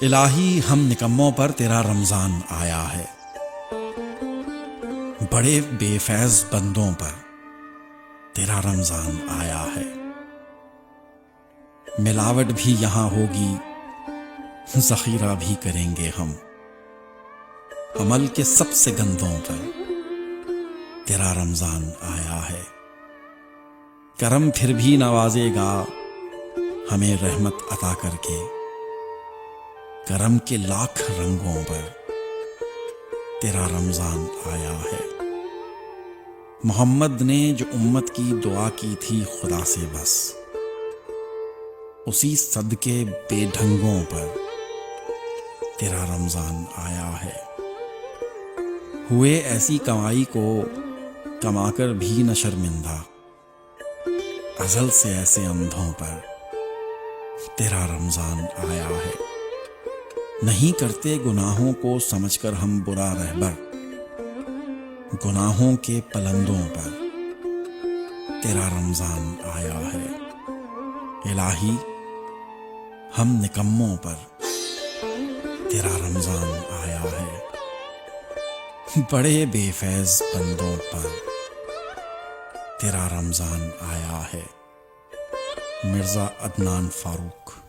الہی ہم نکموں پر تیرا رمضان آیا ہے، بڑے بے فیض بندوں پر تیرا رمضان آیا ہے۔ ملاوٹ بھی یہاں ہوگی، ذخیرہ بھی کریں گے ہم، عمل کے سب سے گندوں پر تیرا رمضان آیا ہے۔ کرم پھر بھی نوازے گا ہمیں رحمت عطا کر کے، کرم کے لاکھ رنگوں پر تیرا رمضان آیا ہے۔ محمد نے جو امت کی دعا کی تھی خدا سے، بس اسی صدقے بے ڈھنگوں پر تیرا رمضان آیا ہے۔ ہوئے ایسی کمائی کو کما کر بھی نہ شرمندہ، ازل سے ایسے اندھوں پر تیرا رمضان آیا ہے۔ نہیں کرتے گناہوں کو سمجھ کر ہم برا رہبر، گناہوں کے پلندوں پر تیرا رمضان آیا ہے۔ الہی ہم نکموں پر تیرا رمضان آیا ہے، بڑے بے فیض بندوں پر تیرا رمضان آیا ہے۔ مرزا عدنان فاروق۔